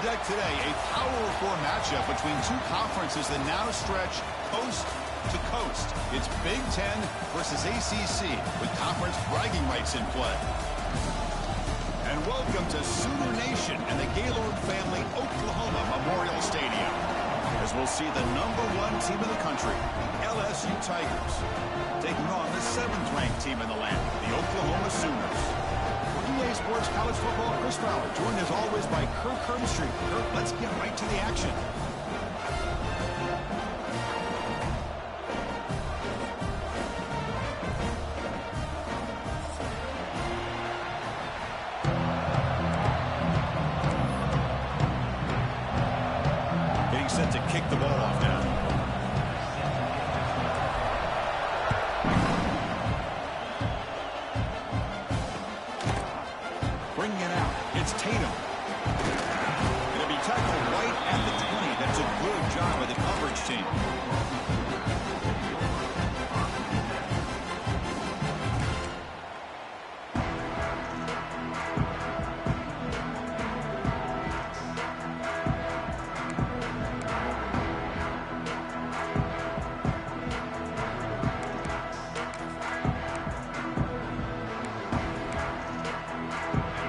deck today, a Power 4 matchup between two conferences that now stretch coast to coast. It's Big Ten versus ACC with conference bragging rights in play. And welcome to Sooner Nation and the Gaylord Family Oklahoma Memorial Stadium, as we'll see the #1 team in the country, the LSU Tigers, taking on the 7th-ranked team in the land, the Oklahoma Sooners. EA Sports College Football, Chris Fowler, joined as always by Kirk Hermstreet. Kirk, let's get right to the action. Getting set to kick the ball off now. Bringing it out. It's Tatum. It'll be tackled right at the 20. That's a good job by the coverage team.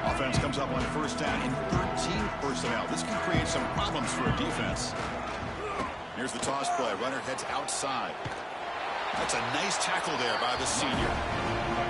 Offense comes up on first down in 13 personnel. This can create some problems for a defense. Here's the toss play. Runner heads outside. That's a nice tackle there by the senior.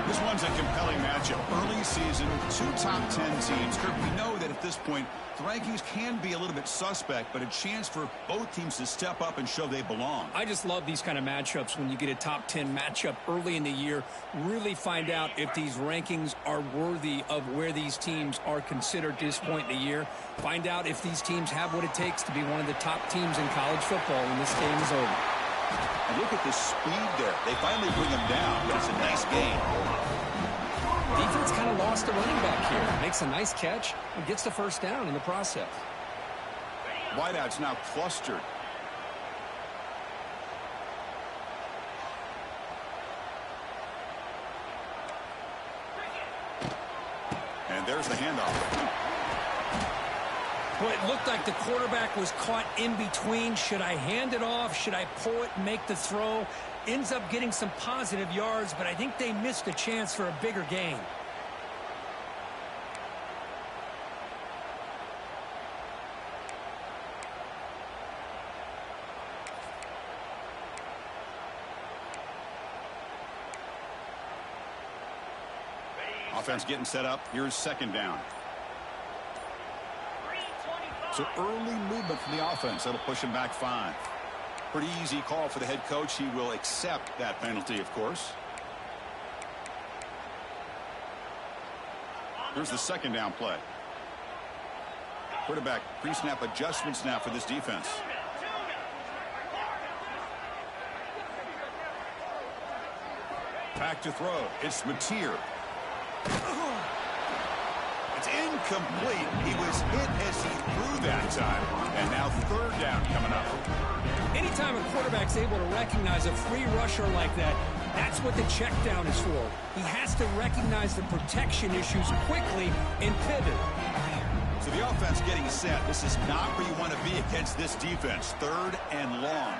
This one's a compelling matchup. Early season, two top 10 teams. Kirk, we know that at this point, the rankings can be a little bit suspect, but a chance for both teams to step up and show they belong. I just love these kind of matchups when you get a top 10 matchup early in the year. Really find out if these rankings are worthy of where these teams are considered at this point in the year. Find out if these teams have what it takes to be one of the top teams in college football when this game is over. And look at the speed there. They finally bring him down, but it's a nice gain. Defense kind of lost the running back here. Makes a nice catch and gets the first down in the process. Wideout's now clustered. And there's the handoff. Well, it looked like the quarterback was caught in between. Should I hand it off? Should I pull it and make the throw? Ends up getting some positive yards, but I think they missed a chance for a bigger gain. Offense getting set up. Here's second down. So early movement from the offense. That'll push him back 5. Pretty easy call for the head coach. He will accept that penalty, of course. Here's the second down play. Quarterback pre-snap adjustments now for this defense. Back to throw. It's Mateer. It's incomplete. He was hit as he threw that time. And now third down coming up. Anytime a quarterback's able to recognize a free rusher like that, that's what the check down is for. He has to recognize the protection issues quickly and pivot. So the offense getting set. This is not where you want to be against this defense. Third and long.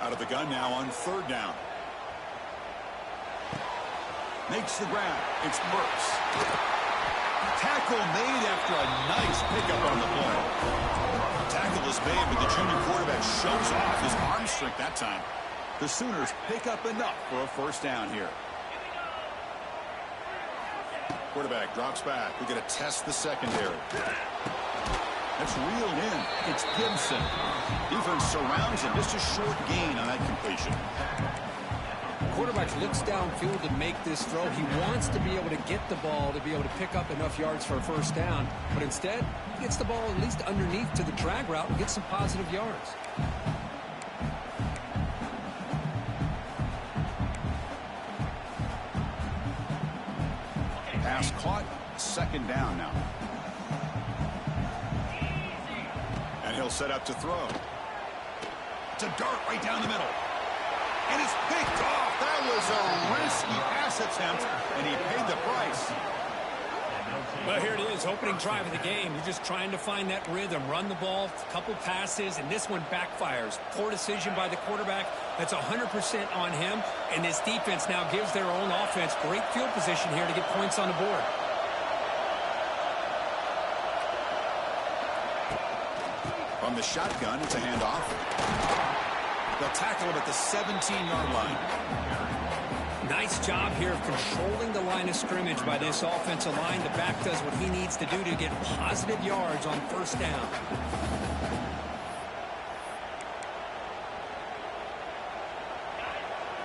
Out of the gun now on third down. Makes the grab. It's Burks. Tackle made after a nice pickup on the play. Tackle is made, but the junior quarterback shows off his arm strength that time. The Sooners pick up enough for a first down here. Quarterback drops back. We're going to test the secondary. That's reeled in. It's Gibson. Defense surrounds him. Just a short gain on that completion. Quarterback looks downfield to make this throw. He wants to be able to get the ball to be able to pick up enough yards for a first down, but instead he gets the ball at least underneath to the drag route and gets some positive yards. Pass caught. Second down now. And he'll set up to throw. It's a dart right down the middle. And it's picked off. That was a risky pass attempt, and he paid the price. Well, here it is, opening drive of the game. You're just trying to find that rhythm, run the ball, a couple passes, and this one backfires. Poor decision by the quarterback. That's 100% on him, and this defense now gives their own offense great field position here to get points on the board. From the shotgun, it's a handoff. They'll tackle him at the 17-yard line. Nice job here of controlling the line of scrimmage by this offensive line. The back does what he needs to do to get positive yards on first down.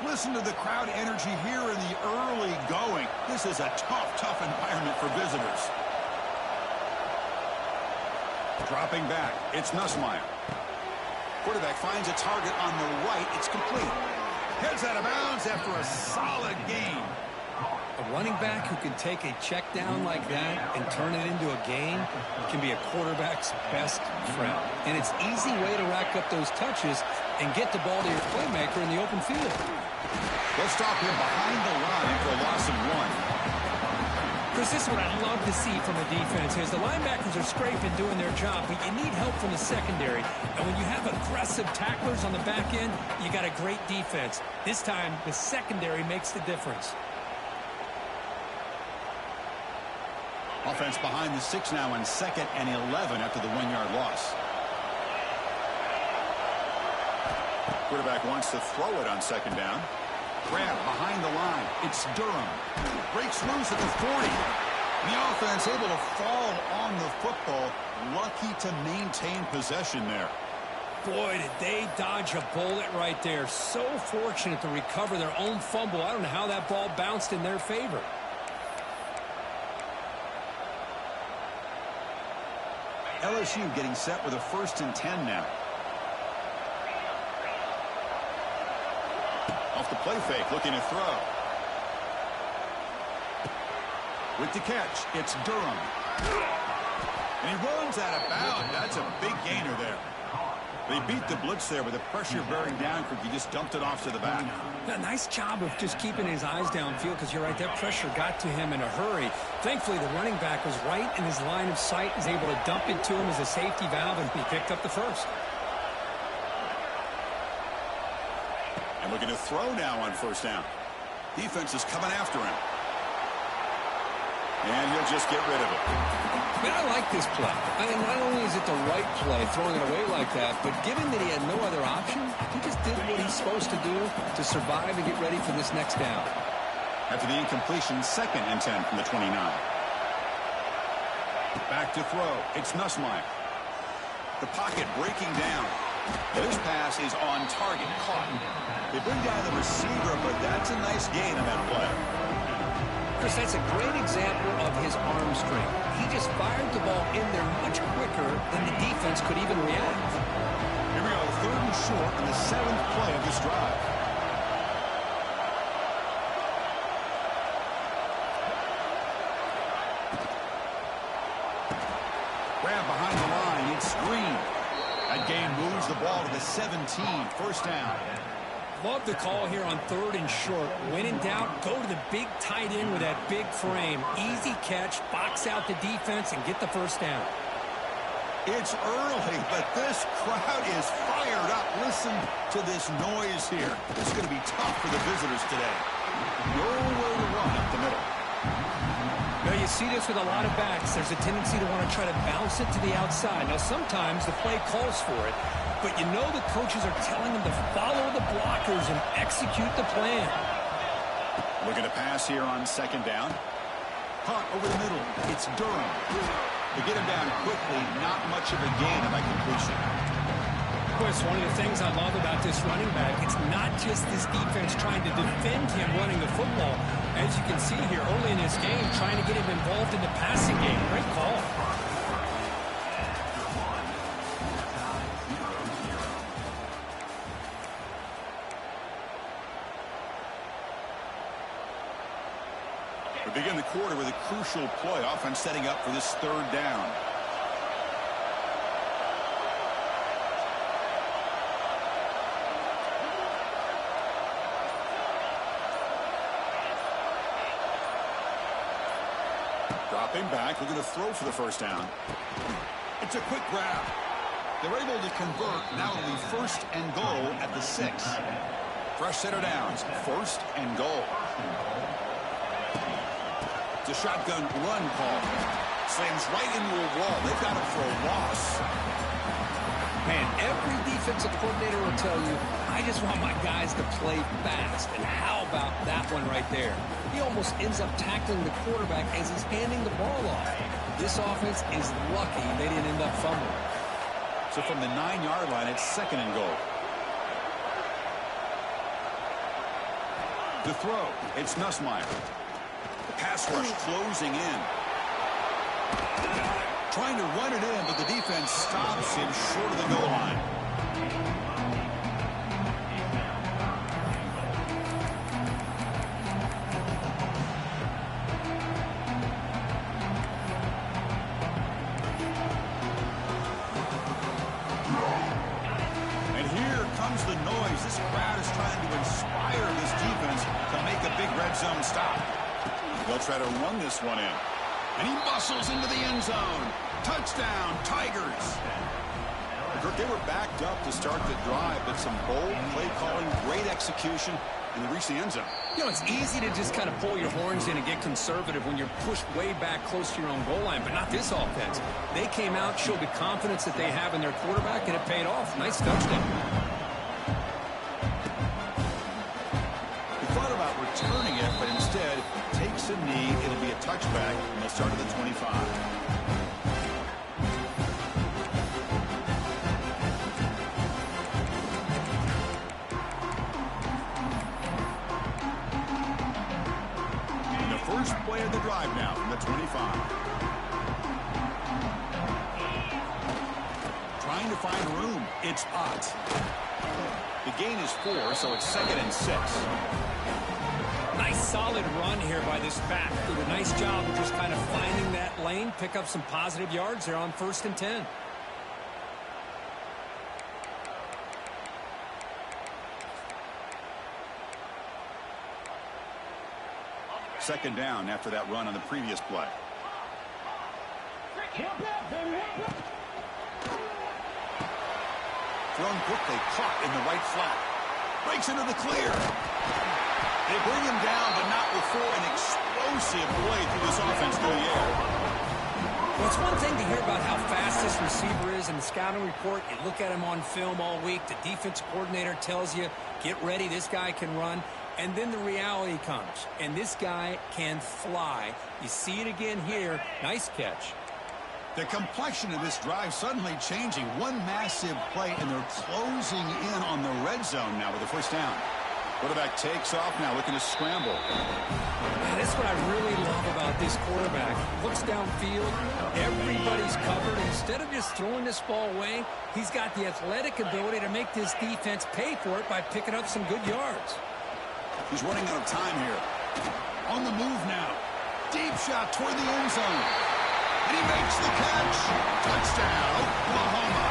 Listen to the crowd energy here in the early going. This is a tough environment for visitors. Dropping back, it's Nussmeier. Quarterback finds a target on the right. It's complete. Heads out of bounds after a solid gain. A running back who can take a check down like that and turn it into a gain can be a quarterback's best friend. And it's an easy way to rack up those touches and get the ball to your playmaker in the open field. They'll stop him behind the line for a loss of 1. Chris, this is what I love to see from a defense is the linebackers are scraping doing their job, but you need help from the secondary. And when you have aggressive tacklers on the back end, you got a great defense. This time, the secondary makes the difference. Offense behind the 6 now on 2nd and 11 after the 1-yard loss. Quarterback wants to throw it on 2nd down. Grab behind the line. It's Durham. Breaks loose at the 40. The offense able to fall on the football. Lucky to maintain possession there. Boy, did they dodge a bullet right there. So fortunate to recover their own fumble. I don't know how that ball bounced in their favor. LSU getting set with a 1st and 10 now. Off the play fake, looking to throw. With the catch, it's Durham. And he runs out of bounds. That's a big gainer there. They beat the blitz there with the pressure bearing down. He just dumped it off to the back. A nice job of just keeping his eyes downfield because you're right, that pressure got to him in a hurry. Thankfully, the running back was right in his line of sight, was able to dump it to him as a safety valve, and he picked up the first. And looking to throw now on 1st down. Defense is coming after him. And he'll just get rid of it. Man, I like this play. I mean, not only is it the right play, throwing it away like that, but given that he had no other option, he just did what he's supposed to do to survive and get ready for this next down. After the incompletion, 2nd and 10 from the 29. Back to throw. It's Nussmeier. The pocket breaking down. This pass is on target. Caught. They bring down the receiver, but that's a nice gain on that play. Chris, that's a great example of his arm strength. He just fired the ball in there much quicker than the defense could even react. Here we go, 3rd and short on the 7th play of this drive. Grab behind the line, it's Green. That gain moves the ball to the 17, 1st down. Love the call here on 3rd and short. When in doubt, go to the big tight end with that big frame. Easy catch, box out the defense, and get the 1st down. It's early, but this crowd is fired up. Listen to this noise here. This is going to be tough for the visitors today. Nowhere to run up the middle. Now, you see this with a lot of backs. There's a tendency to want to try to bounce it to the outside. Now, sometimes the play calls for it, but you know the coaches are telling them to follow the blockers and execute the plan. Looking to pass here on 2nd down. Caught over the middle. It's Durham. To get him down quickly, not much of a gain by completion. Of course, one of the things I love about this running back, it's not just this defense trying to defend him running the football. As you can see here early in this game, trying to get him involved in the passing game. Great call. We begin the quarter with a crucial play. Offense setting up for this 3rd down. Dropping back, looking to throw for the first down. It's a quick grab. They're able to convert. Now it'll be 1st and goal at the 6. Fresh set of downs. 1st and goal. It's a shotgun run call. Slams right into a wall. They've got him for a loss. Man, every defensive coordinator will tell you, I just want my guys to play fast. And how about that one right there? He almost ends up tackling the quarterback as he's handing the ball off. This offense is lucky they didn't end up fumbling. So from the 9-yard line, it's 2nd and goal. The throw, it's Nussmeier. The pass rush closing in. Trying to run it in, but the defense stops him short of the goal line. And here comes the noise. This crowd is trying to inspire this defense to make a big red zone stop. They'll try to run this one in. And he muscles into the end zone. Touchdown, Tigers. Kirk, they were backed up to start the drive, but some bold play calling, great execution, and they reached the end zone. You know, it's easy to just kind of pull your horns in and get conservative when you're pushed way back close to your own goal line, but not this offense. They came out, showed the confidence that they have in their quarterback, and it paid off. Nice touchdown. He thought about returning it, but instead takes a knee. It'll be a touchback, and they'll start at the 25. First play of the drive now from the 25. Trying to find room. It's Ott. The gain is 4, so it's 2nd and 6. Nice solid run here by this back. Did a nice job of just kind of finding that lane, pick up some positive yards there on 1st and 10. Second down after that run on the previous play. Thrown quickly, caught in the right flat. Breaks into the clear. They bring him down, but not before an explosive play through this offense through the air. Well, it's one thing to hear about how fast this receiver is in the scouting report. You look at him on film all week. The defense coordinator tells you, get ready, this guy can run. And then the reality comes, and this guy can fly. You see it again here. Nice catch. The complexion of this drive suddenly changing. One massive play, and they're closing in on the red zone now with the first down. Quarterback takes off now, looking to scramble. Man, that's what I really love about this quarterback. Looks downfield. Everybody's covered. Instead of just throwing this ball away, he's got the athletic ability to make this defense pay for it by picking up some good yards. He's running out of time here. On the move now. Deep shot toward the end zone. And he makes the catch. Touchdown, Oklahoma.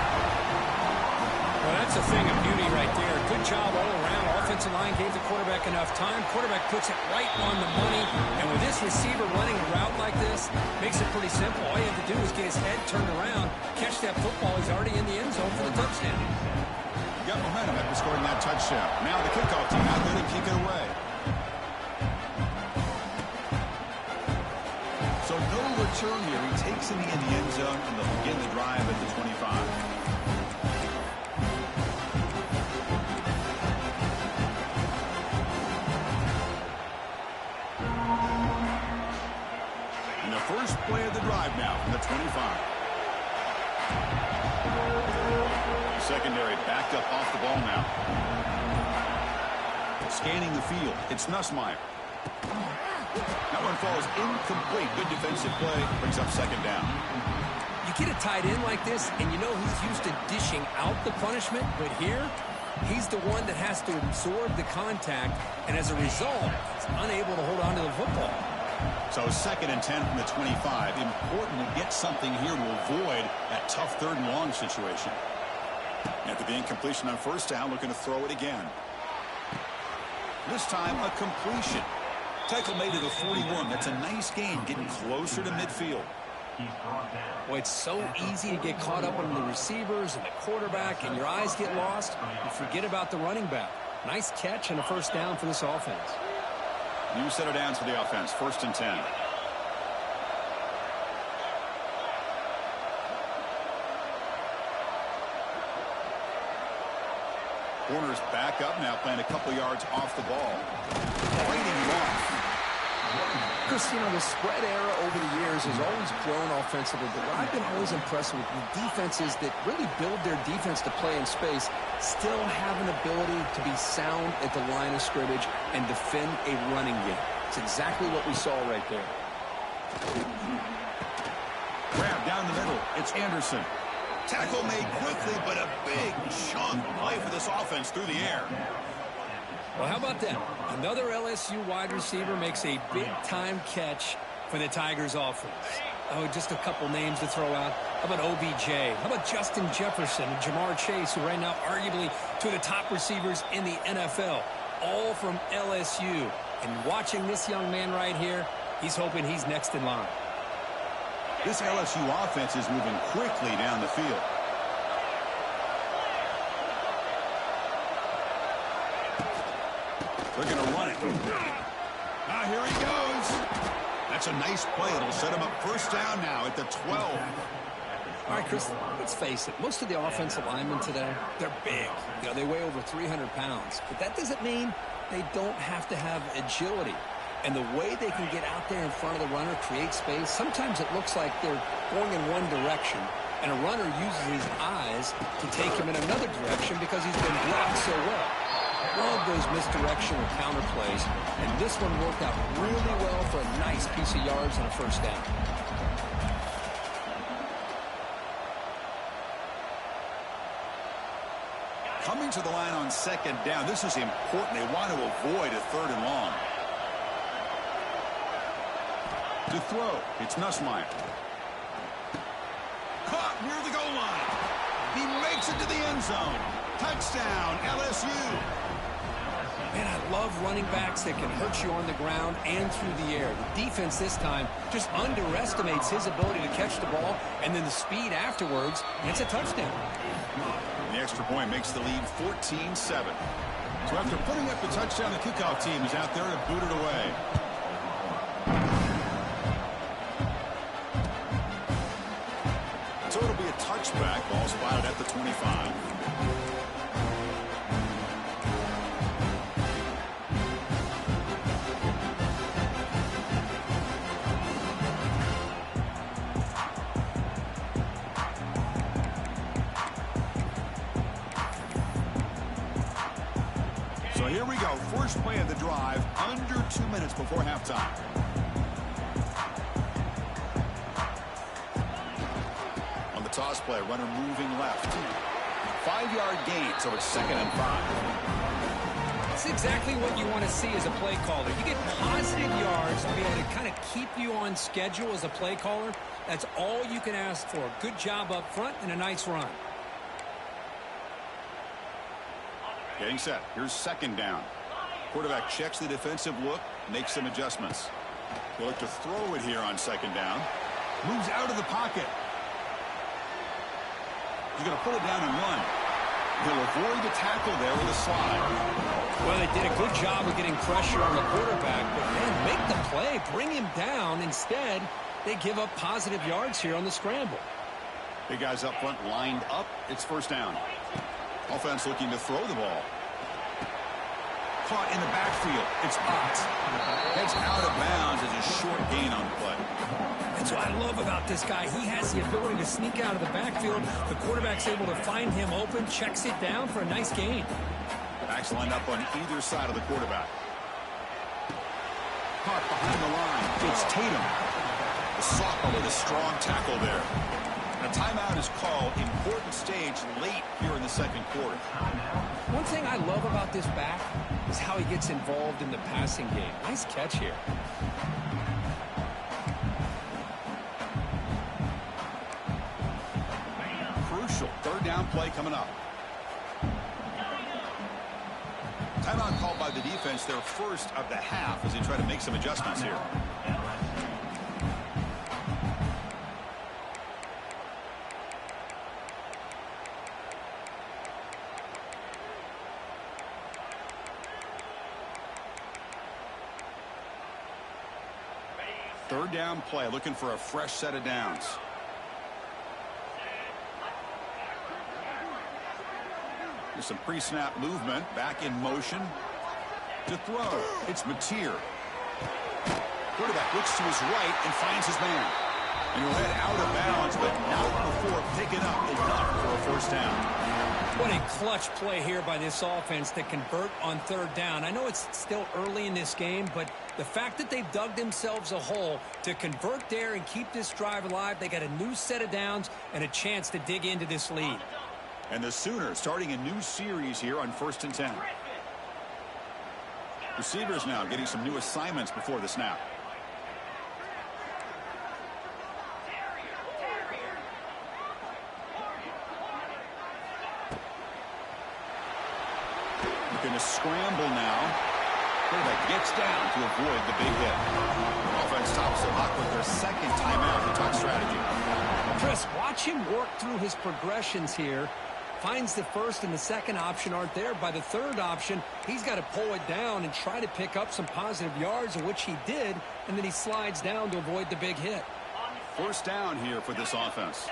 Well, that's a thing of beauty right there. Good job all around. Offensive line gave the quarterback enough time. Quarterback puts it right on the money. And with this receiver running a route like this, makes it pretty simple. All you have to do is get his head turned around, catch that football. He's already in the end zone for the touchdown. Got momentum after scoring that touchdown. Now the kickoff team out there to kick it away. So no return here. He takes it in the end zone, and they'll begin the drive at the 25. And the first play of the drive now from the 25. Secondary backed up off the ball now. Scanning the field. It's Nussmeier. That one falls incomplete. Good defensive play. Brings up second down. You get a tight end like this, and you know he's used to dishing out the punishment, but here, he's the one that has to absorb the contact, and as a result, he's unable to hold on to the football. So 2nd and 10 from the 25. Important to get something here to avoid that tough 3rd and long situation. After the incompletion on first down, looking to throw it again. This time, a completion. Tackle made to the 41. That's a nice gain, getting closer to midfield. Well, it's so easy to get caught up on the receivers and the quarterback, and your eyes get lost. You forget about the running back. Nice catch and a first down for this offense. New set of downs for the offense. 1st and 10. Corner's back up now, playing a couple yards off the ball. Fighting him off. Chris, you know, the spread era over the years has always grown offensively, but what I've been always impressed with defenses that really build their defense to play in space still have an ability to be sound at the line of scrimmage and defend a running game. It's exactly what we saw right there. Grab down the middle. It's Anderson. Tackle made quickly, but a big chunk play for this offense through the air. Well, how about that? Another LSU wide receiver makes a big-time catch for the Tigers offense. Oh, just a couple names to throw out. How about OBJ? How about Justin Jefferson and Jamar Chase, who right now arguably two of the top receivers in the NFL, all from LSU. And watching this young man right here, he's hoping he's next in line. This LSU offense is moving quickly down the field. They're going to run it. Now here he goes. That's a nice play. It'll set him up first down now at the 12. All right, Chris, let's face it. Most of the offensive linemen today, they're big. You know, they weigh over 300 pounds. But that doesn't mean they don't have to have agility. And the way they can get out there in front of the runner, create space, sometimes it looks like they're going in one direction, and a runner uses his eyes to take him in another direction because he's been blocked so well. Love those misdirection or counter plays, and this one worked out really well for a nice piece of yards and a first down. Coming to the line on 2nd down. This is important. They want to avoid a 3rd and long. To throw, it's Nussmeier. Caught near the goal line. He makes it to the end zone. Touchdown, LSU. Man, I love running backs that can hurt you on the ground and through the air. The defense this time just underestimates his ability to catch the ball, and then the speed afterwards, and it's a touchdown. The extra point makes the lead 14-7. So after putting up the touchdown, the kickoff team is out there to boot it away. So it'll be a touchback. Ball spotted at the 25. So here we go. First play of the drive, under 2 minutes before halftime. Toss play, runner moving left. 5-yard gain, so it's 2nd and 5. That's exactly what you want to see as a play caller. You get positive yards to be able to kind of keep you on schedule as a play caller. That's all you can ask for. Good job up front and a nice run. Getting set. Here's 2nd down. Quarterback checks the defensive look, makes some adjustments. He'll look to throw it here on 2nd down. Moves out of the pocket. He's going to put it down and run. He'll avoid the tackle there with a slide. Well, they did a good job of getting pressure on the quarterback, but man, make the play, bring him down. Instead, they give up positive yards here on the scramble. Big guys up front lined up. It's 1st down. Offense looking to throw the ball. Caught in the backfield. It's Ott. Heads out of bounds as a short gain on the play. That's what I love about this guy. He has the ability to sneak out of the backfield. The quarterback's able to find him open, checks it down for a nice gain. Backs lined up on either side of the quarterback. Caught behind the line. It's Tatum. The sophomore with a strong tackle there. A timeout is called. Important stage late here in the 2nd quarter. One thing I love about this back is how he gets involved in the passing game. Nice catch here. Crucial 3rd down play coming up. Timeout called by by the defense, their first of the half, as they try to make some adjustments here. Third down play, looking for a fresh set of downs. There's some pre-snap movement, back in motion. To throw, it's Mateer. Quarterback looks to his right and finds his man. And he'll head out of bounds, but not before picking up enough for a first down. What a clutch play here by this offense to convert on third down. I know it's still early in this game, but the fact that they've dug themselves a hole to convert there and keep this drive alive, they got a new set of downs and a chance to dig into this lead. And the Sooners starting a new series here on 1st and 10. Receivers now getting some new assignments before the snap. Looking to scramble now. Quarterback gets down to avoid the big hit. Offense tops the clock with their second timeout. The tuck strategy. Chris, watch him work through his progressions here. Finds the first and the second option aren't there. By the third option, he's got to pull it down and try to pick up some positive yards, of which he did, and then he slides down to avoid the big hit. First down here for this offense.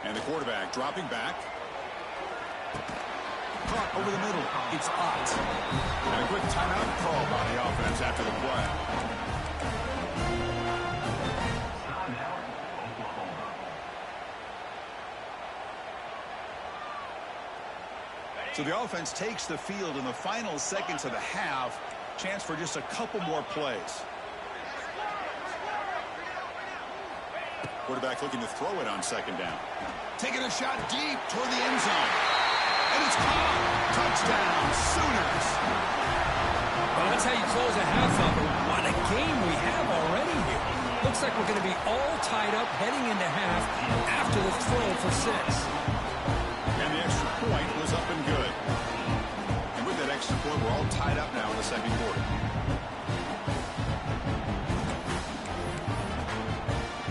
And the quarterback dropping back. Caught over the middle. It's Ott. And a quick timeout call by the offense after the play. So the offense takes the field in the final seconds of the half. Chance for just a couple more plays. Quarterback looking to throw it on second down. Taking a shot deep toward the end zone. And it's caught. Touchdown, Sooners. Well, that's how you close a half up. What a game we have already here. Looks like we're going to be all tied up heading into half after the throw for 6. And the extra point was up and good. And with that extra point, we're all tied up now in the second quarter.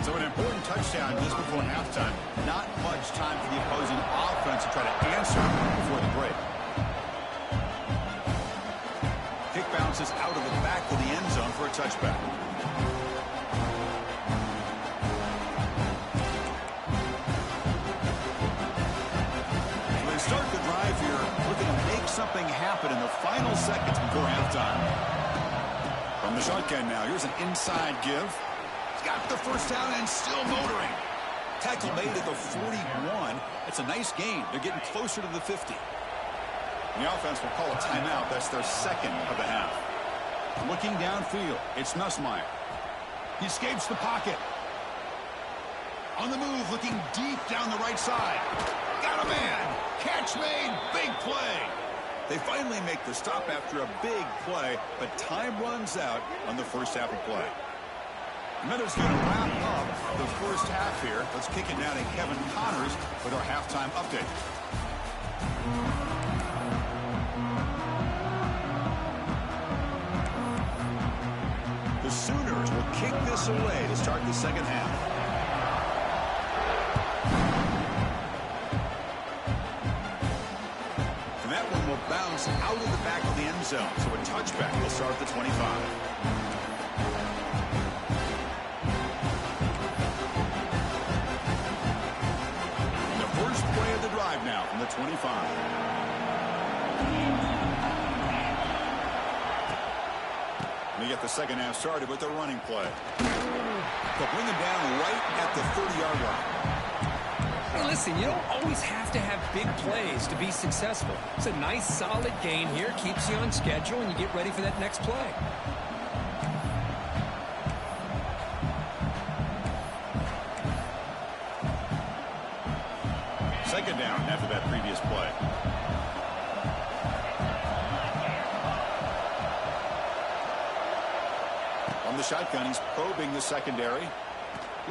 So an important touchdown just before halftime. Not much time for the opposing offense to try to answer before the break. Kick bounces out of the back of the end zone for a touchback. So they start the drive here, looking to make something happen in the final seconds before halftime. From the shotgun now, here's an inside give. Got the first down and still motoring. Tackle made at the 41. It's a nice gain. They're getting closer to the 50. And the offense will call a timeout. That's their second of the half. Looking downfield, it's Nussmeier. He escapes the pocket. On the move, looking deep down the right side. Got a man. Catch made. Big play. They finally make the stop after a big play, but time runs out on the first half of play. Miller's going to wrap up the first half here. Let's kick it now to Kevin Connors with our halftime update. The Sooners will kick this away to start the second half. And that one will bounce out of the back of the end zone. So a touchback will start at the 25. Now from the 25. We get the second half started with the running play. They'll bring him down right at the 30-yard line. Hey, listen, you don't always have to have big plays to be successful. It's a nice, solid gain here. Keeps you on schedule, and you get ready for that next play. Second down after that previous play. On the shotgun. He's probing the secondary.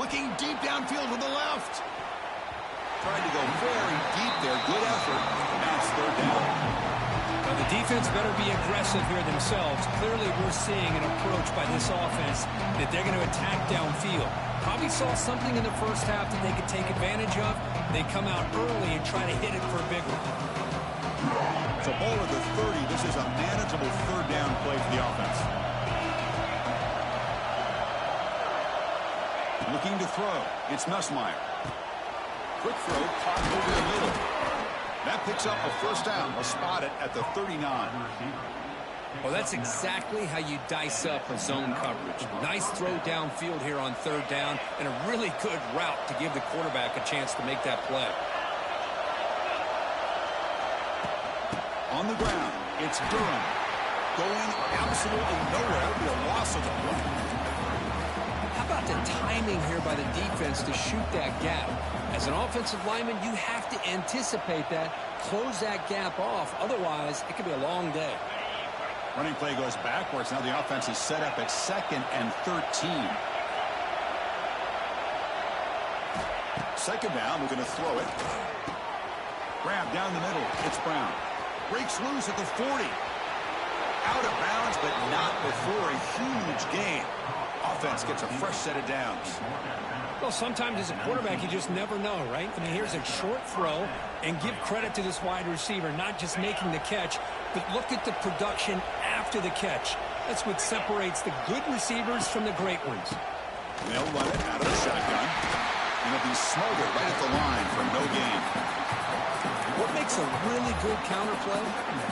Looking deep downfield to the left. Trying to go very deep there. Good effort. Now it's third down. Now the defense better be aggressive here themselves. Clearly we're seeing an approach by this offense that they're going to attack downfield. Probably saw something in the first half that they could take advantage of. They come out early and try to hit it for a big one. So ball at the 30. This is a manageable third down play for the offense. Looking to throw. It's Nussmeier. Quick throw caught over the middle. That picks up a first down. We'll spot it at the 39. Well, that's exactly how you dice up a zone coverage. Nice throw downfield here on third down, and a really good route to give the quarterback a chance to make that play. On the ground, it's Durham. Going absolutely nowhere. That would be a loss of the play. How about the timing here by the defense to shoot that gap? As an offensive lineman, you have to anticipate that, close that gap off. Otherwise, it could be a long day. Running play goes backwards. Now the offense is set up at 2nd and 13. Second down, we're going to throw it. Grab down the middle. It's Brown. Breaks loose at the 40. Out of bounds, but not before a huge gain. Offense gets a fresh set of downs. Well, sometimes as a quarterback, you just never know, right? I mean, here's a short throw, and give credit to this wide receiver, not just making the catch, but look at the production after the catch. That's what separates the good receivers from the great ones. They'll run it out of the shotgun. And it'll be smothered right at the line for no gain. What makes a really good counter play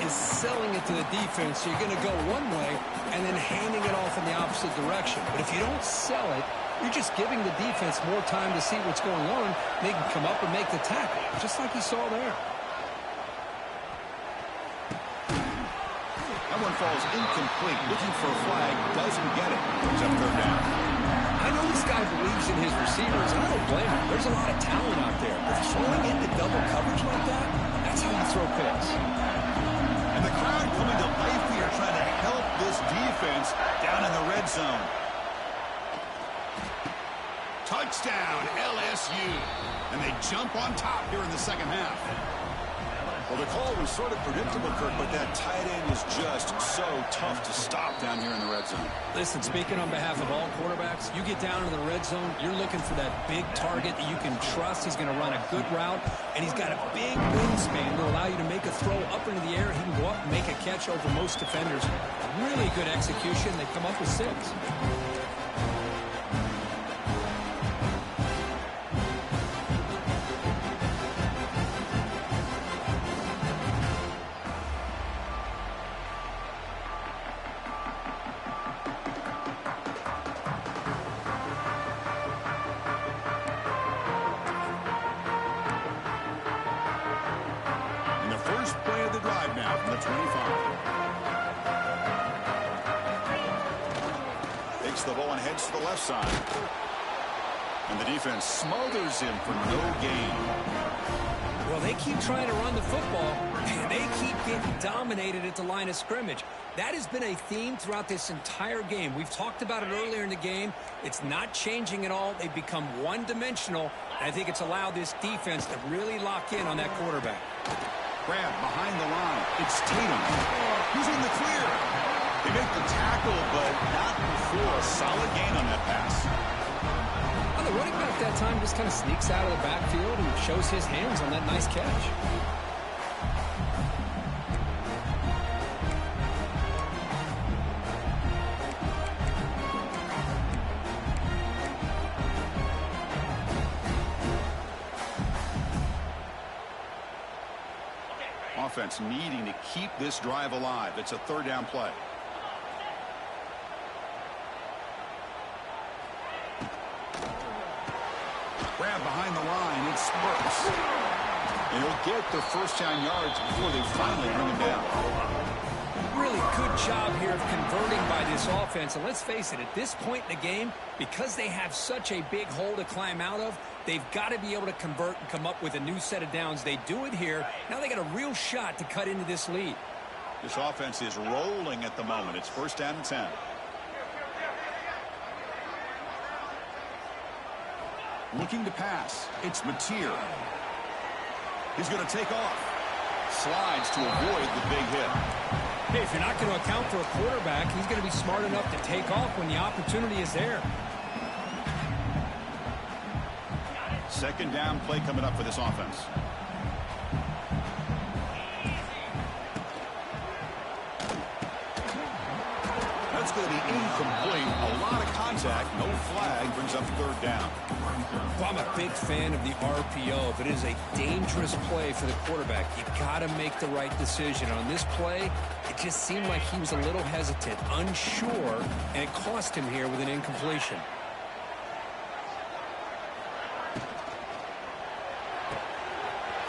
is selling it to the defense. So you're going to go one way and then handing it off in the opposite direction. But if you don't sell it, you're just giving the defense more time to see what's going on. They can come up and make the tackle, just like you saw there. That one falls incomplete. Looking for a flag. Doesn't get it. Brings up third down. I know this guy believes in his receivers, and I don't blame him. There's a lot of talent out there. But throwing into double coverage like that, that's how you throw picks. And the crowd coming to life here, trying to help this defense down in the red zone. Touchdown, LSU. And they jump on top here in the second half. Well, the call was sort of predictable, Kirk, but that tight end is just so tough to stop down here in the red zone. Listen, speaking on behalf of all quarterbacks, you get down in the red zone, you're looking for that big target that you can trust. He's going to run a good route, and he's got a big wingspan to allow you to make a throw up into the air. He can go up and make a catch over most defenders. Really good execution. They come up with 6. The ball and heads to the left side. And the defense smothers him for no gain. Well, they keep trying to run the football, and they keep getting dominated at the line of scrimmage. That has been a theme throughout this entire game. We've talked about it earlier in the game. It's not changing at all. They've become one-dimensional, and I think it's allowed this defense to really lock in on that quarterback. Grab behind the line. It's Tatum. He's in the clear. They make the tackle, but not before a solid gain on that pass. Well, the running back that time just kind of sneaks out of the backfield and shows his hands on that nice catch. Offense needing to keep this drive alive. It's a third down play. Grab behind the line. It spurts. And he'll get the first down yards before they finally bring him down. Really good job here of converting by this offense. And let's face it, at this point in the game, because they have such a big hole to climb out of, they've got to be able to convert and come up with a new set of downs. They do it here. Now they got a real shot to cut into this lead. This offense is rolling at the moment. It's first down and 10. Looking to pass. It's Mateer. He's going to take off. Slides to avoid the big hit. Hey, if you're not going to account for a quarterback, he's going to be smart enough to take off when the opportunity is there. Second down play coming up for this offense. That's going to be incomplete. A lot of contact. No flag. Brings up third down. Well, I'm a big fan of the RPO, but it is a dangerous play for the quarterback. You've got to make the right decision. On this play, it just seemed like he was a little hesitant, unsure, and it cost him here with an incompletion.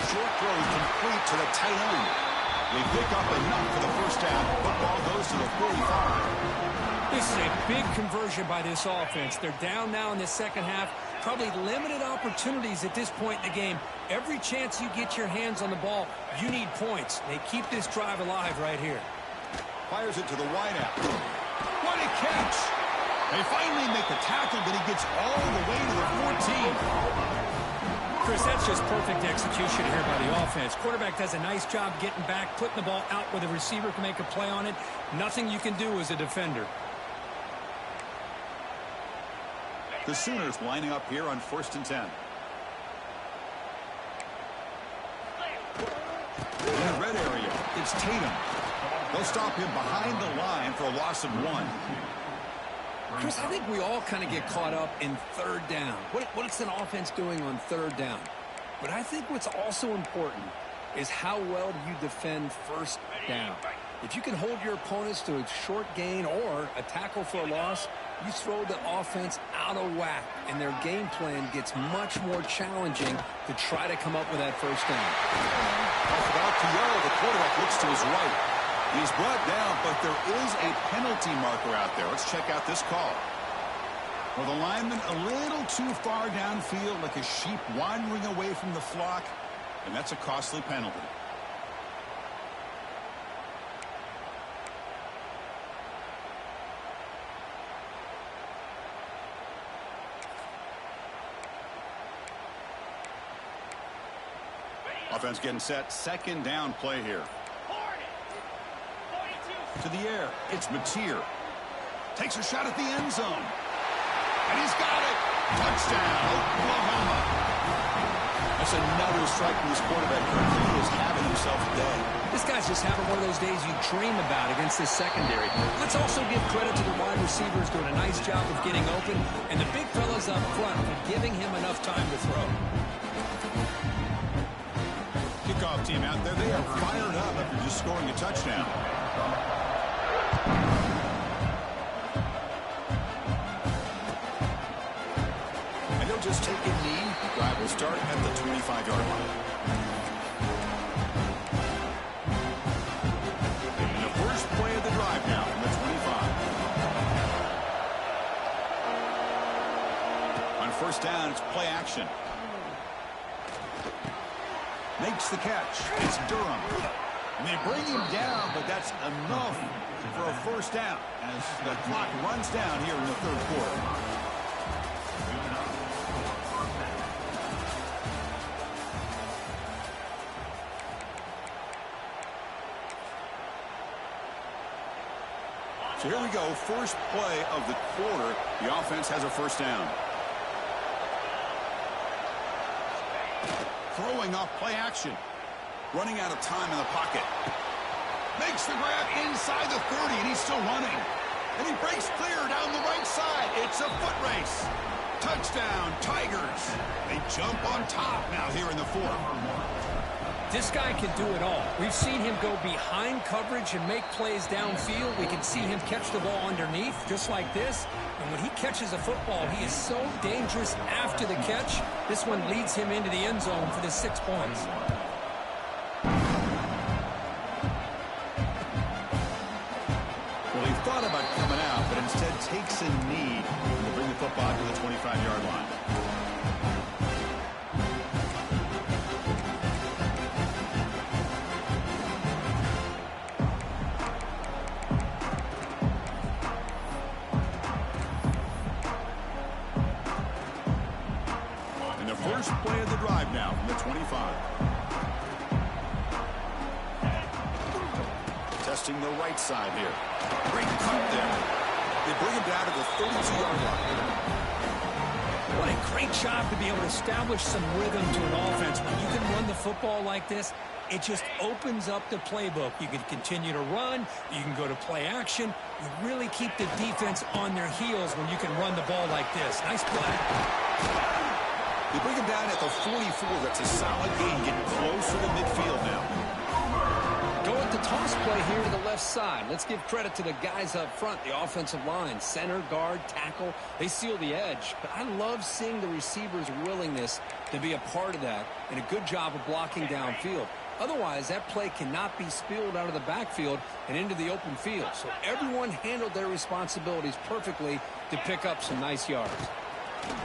Short throw complete to the tight end. They pick up enough for the first down. Football goes to the 45. This is a big conversion by this offense. They're down now in the second half. Probably limited opportunities at this point in the game. Every chance you get your hands on the ball, you need points. They keep this drive alive right here. Fires it to the wideout. What a catch! They finally make the tackle, but he gets all the way to the 14. Chris, that's just perfect execution here by the offense. Quarterback does a nice job getting back, putting the ball out where the receiver can make a play on it. Nothing you can do as a defender. The Sooners lining up here on 1st and 10. In the red area, it's Tatum. They'll stop him behind the line for a loss of 1. Chris, I think we all kind of get caught up in third down. What's an offense doing on third down? But I think what's also important is how well do you defend first down. If you can hold your opponents to a short gain or a tackle for a loss, you throw the offense out of whack, and their game plan gets much more challenging to try to come up with that first down. About to yell, the quarterback looks to his right. He's brought down, but there is a penalty marker out there. Let's check out this call. Well, the lineman a little too far downfield, like a sheep wandering away from the flock, and that's a costly penalty. Offense getting set. Second down play here. To the air. It's Mateer. Takes a shot at the end zone. And he's got it. Touchdown, Oklahoma. That's another strike from this quarterback. He is having himself a day. This guy's just having one of those days you dream about against this secondary. Let's also give credit to the wide receivers doing a nice job of getting open, and the big fellas up front for giving him enough time to throw. Kickoff team out there. They are fired up after just scoring a touchdown. And they'll just take a knee. The drive will start at the 25-yard line. And the first play of the drive now from the 25. On first down, it's play action. Makes the catch. It's Durham. And they bring him down, but that's enough for a first down as the clock runs down here in the third quarter. So here we go. First play of the quarter. The offense has a first down. Throwing off play action. Running out of time in the pocket. Makes the grab inside the 30, and he's still running. And he breaks clear down the right side. It's a foot race. Touchdown, Tigers. They jump on top now here in the fourth. This guy can do it all. We've seen him go behind coverage and make plays downfield. We can see him catch the ball underneath, just like this. And when he catches a football, he is so dangerous after the catch. This one leads him into the end zone for the 6 points. Well, he thought about coming out, but instead takes a knee to bring the football to the 25-yard line. Testing the right side here. Great cut there. They bring him down to the 32-yard line. What a great job to be able to establish some rhythm to an offense. When you can run the football like this, it just opens up the playbook. You can continue to run. You can go to play action. You really keep the defense on their heels when you can run the ball like this. Nice play. They bring him down at the 44. That's a solid gain, getting closer to midfield now. Go with the toss play here to the left side. Let's give credit to the guys up front, the offensive line, center, guard, tackle. They seal the edge. But I love seeing the receiver's willingness to be a part of that and a good job of blocking downfield. Otherwise, that play cannot be spilled out of the backfield and into the open field. So everyone handled their responsibilities perfectly to pick up some nice yards.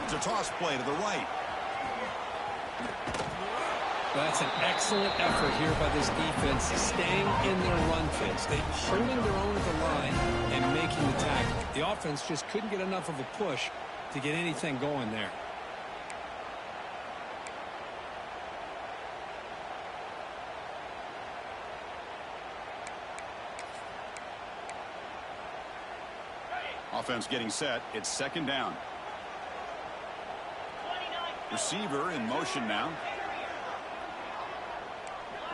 It's a toss play to the right. That's an excellent effort here by this defense, staying in their run fits. They're holding their own at the line and making the tackle. The offense just couldn't get enough of a push to get anything going there. Offense getting set. It's second down. Receiver in motion now.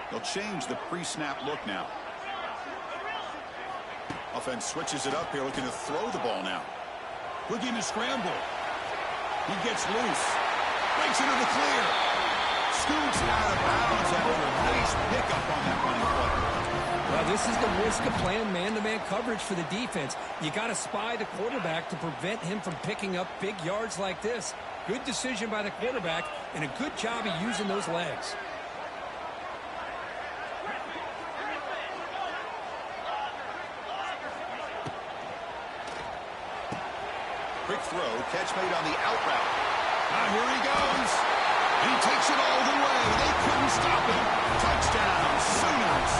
They'll change the pre-snap look now. Offense switches it up here, looking to throw the ball now. Looking to scramble. He gets loose. Breaks into the clear. Scoots out of bounds after a nice pickup on that running play. Well, this is the risk of playing man-to-man coverage for the defense. You got to spy the quarterback to prevent him from picking up big yards like this. Good decision by the quarterback and a good job of using those legs. Quick throw, catch made on the out route. Now here he goes. And he takes it all the way. They couldn't stop him. Touchdown, Sooners.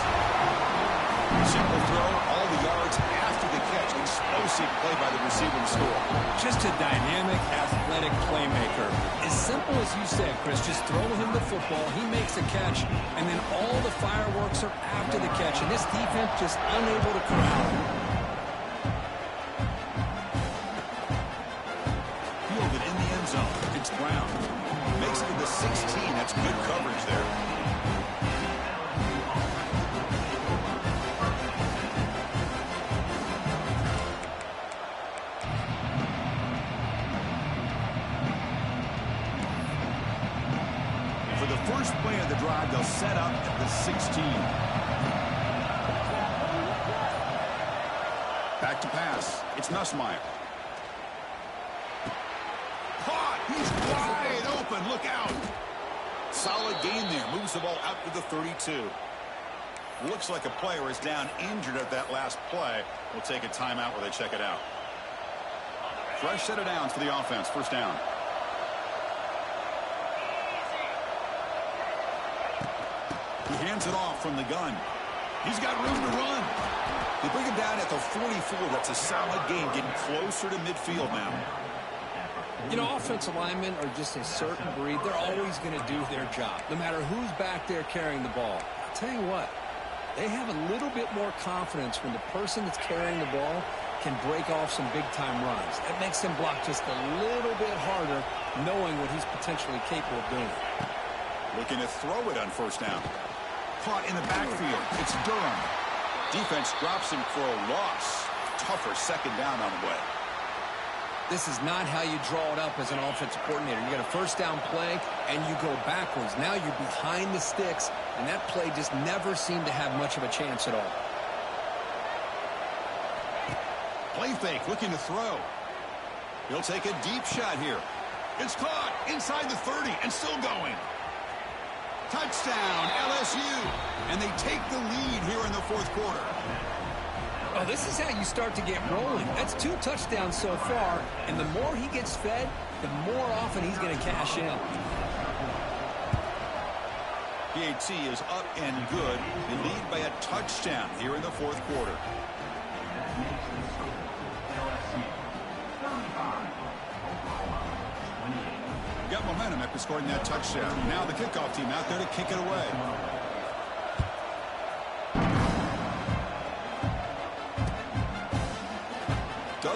Simple throw, all the yards after the catch. Explosive play by the receiver to score. Just a dynamic, athletic playmaker. As simple as you said, Chris, just throw him the football, he makes a catch, and then all the fireworks are after the catch. And this defense just unable to corral him. Fielded in the end zone. It's Brown. Makes it to the 16. That's good coverage there. For the first play of the drive, they'll set up at the 16. Back to pass. It's Nussmeier. Caught. He's wide open. Look out. Solid gain there. Moves the ball out to the 32. Looks like a player is down injured at that last play. We'll take a timeout while they check it out. Fresh set of downs for the offense. First down. He hands it off from the gun. He's got room to run. They bring him down at the 44. That's a solid gain, getting closer to midfield now. You know, offensive linemen are just a certain breed. They're always going to do their job, no matter who's back there carrying the ball. I'll tell you what, they have a little bit more confidence when the person that's carrying the ball can break off some big-time runs. That makes them block just a little bit harder, knowing what he's potentially capable of doing. Looking to throw it on first down. Caught in the backfield. It's Durham. Defense drops him for a loss. Tougher second down on the way. This is not how you draw it up as an offensive coordinator. You got a first down play, and you go backwards. Now you're behind the sticks, and that play just never seemed to have much of a chance at all. Play fake, looking to throw. He'll take a deep shot here. It's caught inside the 30 and still going. Touchdown, LSU. And they take the lead here in the fourth quarter. Oh, this is how you start to get rolling. That's 2 touchdowns so far, and the more he gets fed, the more often he's going to cash in. PAT is up and good. They lead by a touchdown here in the fourth quarter. Got momentum after scoring that touchdown. Now the kickoff team out there to kick it away.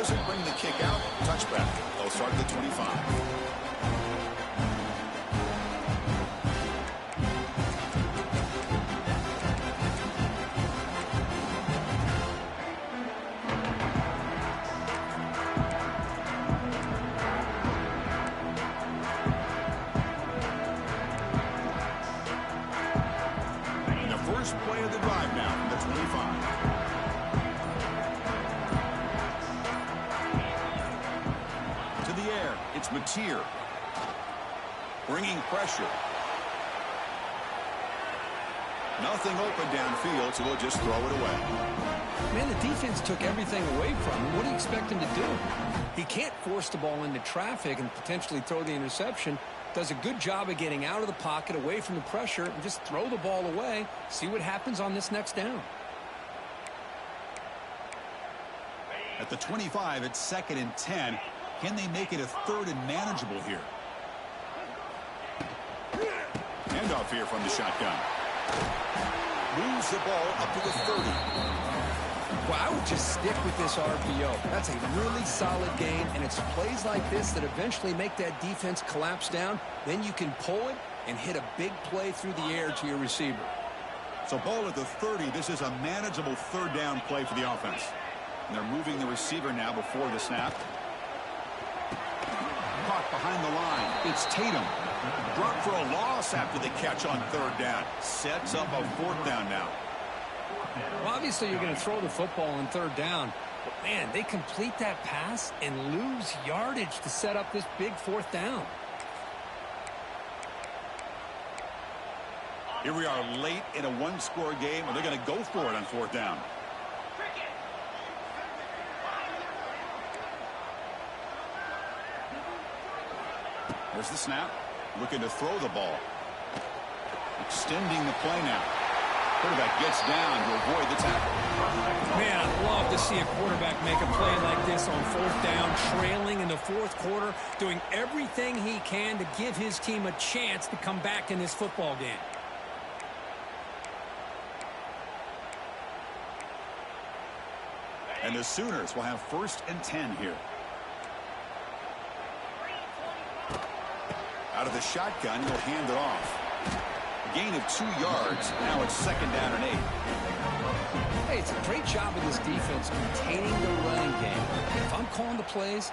doesn't bring the kick out. Touchback. They'll start at the 25. First play of the drive now from the 25. To the air, it's Mateer. Bringing pressure. Nothing open downfield, so he'll just throw it away. Man, the defense took everything away from him. What do you expect him to do? He can't force the ball into traffic and potentially throw the interception. Does a good job of getting out of the pocket, away from the pressure, and just throw the ball away. See what happens on this next down. At the 25, it's 2nd and 10. Can they make it a 3rd and manageable here? Handoff here from the shotgun. Moves the ball up to the 30. Well, I would just stick with this RPO. That's a really solid game, and it's plays like this that eventually make that defense collapse down. Then you can pull it and hit a big play through the air to your receiver. So ball at the 30. This is a manageable 3rd down play for the offense. And they're moving the receiver now before the snap. Caught behind the line. It's Tatum. Brought for a loss after the catch on 3rd down. Sets up a 4th down now. Well, obviously, you're going to throw the football on 3rd down. But, man, they complete that pass and lose yardage to set up this big 4th down. Here we are late in a 1-score game, and they're going to go for it on 4th down. There's the snap. Looking to throw the ball. Extending the play now. Quarterback gets down to avoid the tackle. Man, I'd love to see a quarterback make a play like this on 4th down, trailing in the 4th quarter, doing everything he can to give his team a chance to come back in this football game. And the Sooners will have 1st and 10 here. Out of the shotgun, he'll hand it off. Gain of 2 yards. Now it's 2nd down and 8. Hey, it's a great job of this defense containing the running game. If I'm calling the plays,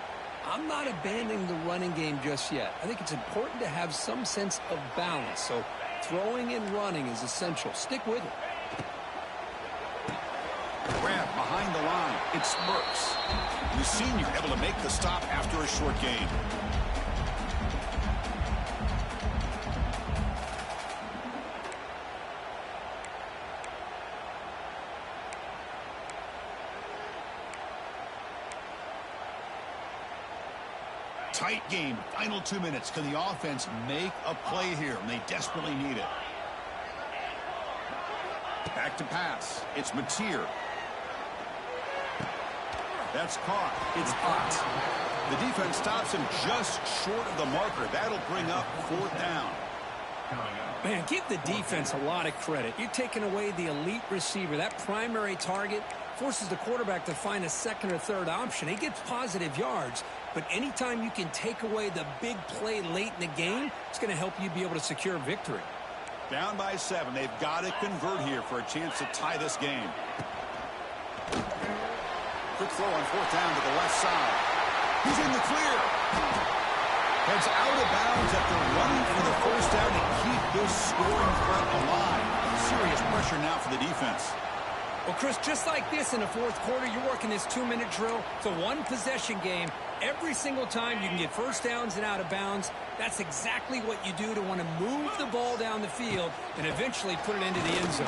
I'm not abandoning the running game just yet. I think it's important to have some sense of balance. So throwing and running is essential. Stick with it. Grab behind the line. It's Burks. The senior able to make the stop after a short gain. Tight game. Final 2 minutes. Can the offense make a play here? And they desperately need it. Back to pass. It's Mateer. That's caught. It's Ott. The defense stops him just short of the marker. That'll bring up 4th down. Man, give the defense a lot of credit. You're taking away the elite receiver. That primary target forces the quarterback to find a 2nd or 3rd option. He gets positive yards, but anytime you can take away the big play late in the game, it's going to help you be able to secure victory. Down by 7. They've got to convert here for a chance to tie this game. Quick throw on 4th down to the left side. He's in the clear. Heads out of bounds after running for the 1st down to keep this scoring threat alive. Serious pressure now for the defense. Well, Chris, just like this in the 4th quarter, you're working this 2-minute drill. It's a 1-possession game. Every single time you can get 1st downs and out of bounds, that's exactly what you do to want to move the ball down the field and eventually put it into the end zone.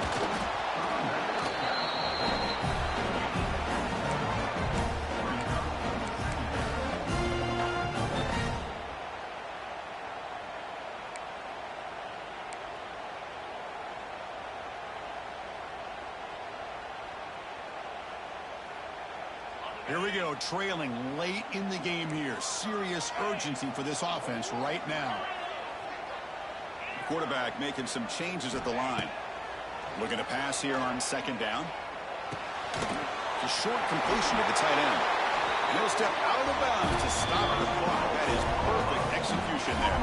Here we go, trailing late in the game here. Serious urgency for this offense right now. Quarterback making some changes at the line. Looking to pass here on 2nd down. A short completion to the tight end. And he'll step out of bounds to stop the clock. That is perfect execution there.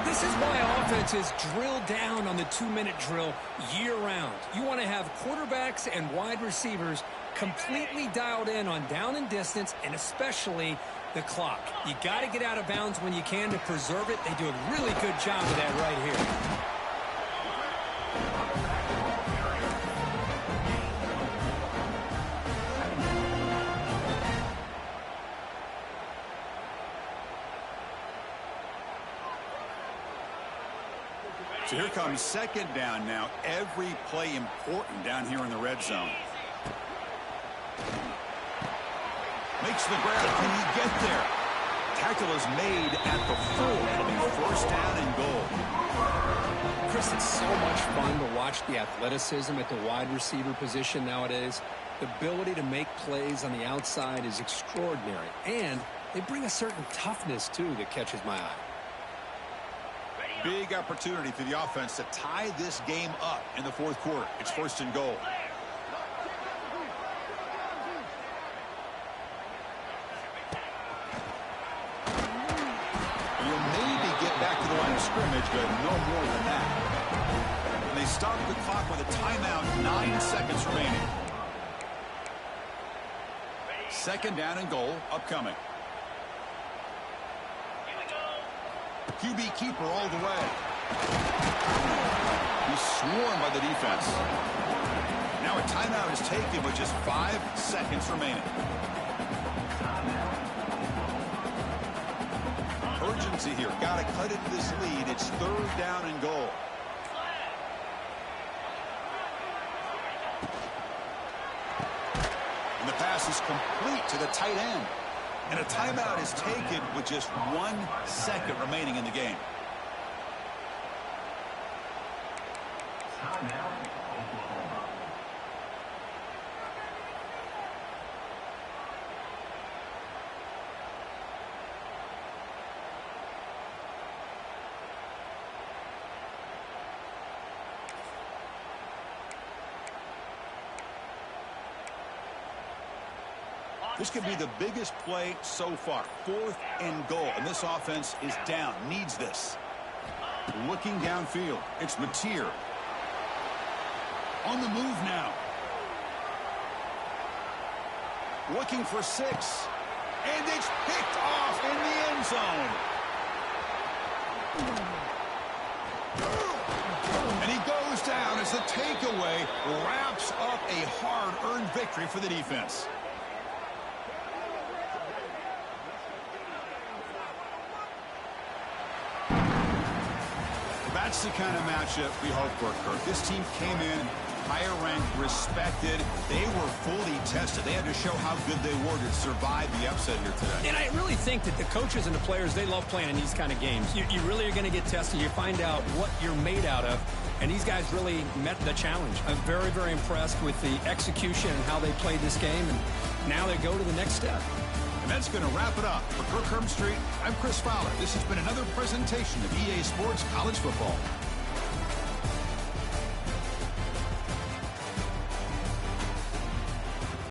This is why offenses drill down on the 2-minute drill year-round. You want to have quarterbacks and wide receivers completely dialed in on down and distance, and especially the clock. You got to get out of bounds when you can to preserve it. They do a really good job of that right here. So here comes second down now. Every play important down here in the red zone. Makes the grab. Can he get there? Tackle is made at the 4. It'll be first down and goal. Chris, it's so much fun to watch the athleticism at the wide receiver position nowadays. The ability to make plays on the outside is extraordinary. And they bring a certain toughness, too, that catches my eye. Big opportunity for the offense to tie this game up in the fourth quarter. It's first and goal. You'll maybe get back to the line of scrimmage, but no more than that. And they stop the clock with a timeout, 9 seconds remaining. Second down and goal upcoming. QB keeper all the way. He's swarmed by the defense. Now a timeout is taken with just 5 seconds remaining. Urgency here. Got to cut into this lead. It's third down and goal. And the pass is complete to the tight end. And a timeout is taken with just 1 second remaining in the game. This could be the biggest play so far. 4th and goal. And this offense is down. Needs this. Looking downfield. It's Mateer. On the move now. Looking for 6. And it's picked off in the end zone. And he goes down as the takeaway wraps up a hard-earned victory for the defense. That's the kind of matchup we hope for, Kirk. This team came in higher ranked, respected. They were fully tested. They had to show how good they were to survive the upset here today. And I really think that the coaches and the players, they love playing in these kind of games. You really are going to get tested. You find out what you're made out of. And these guys really met the challenge. I'm very, very impressed with the execution and how they played this game. And now they go to the next step. And that's going to wrap it up. For Kirk Herbstreit, I'm Chris Fowler. This has been another presentation of EA Sports College Football.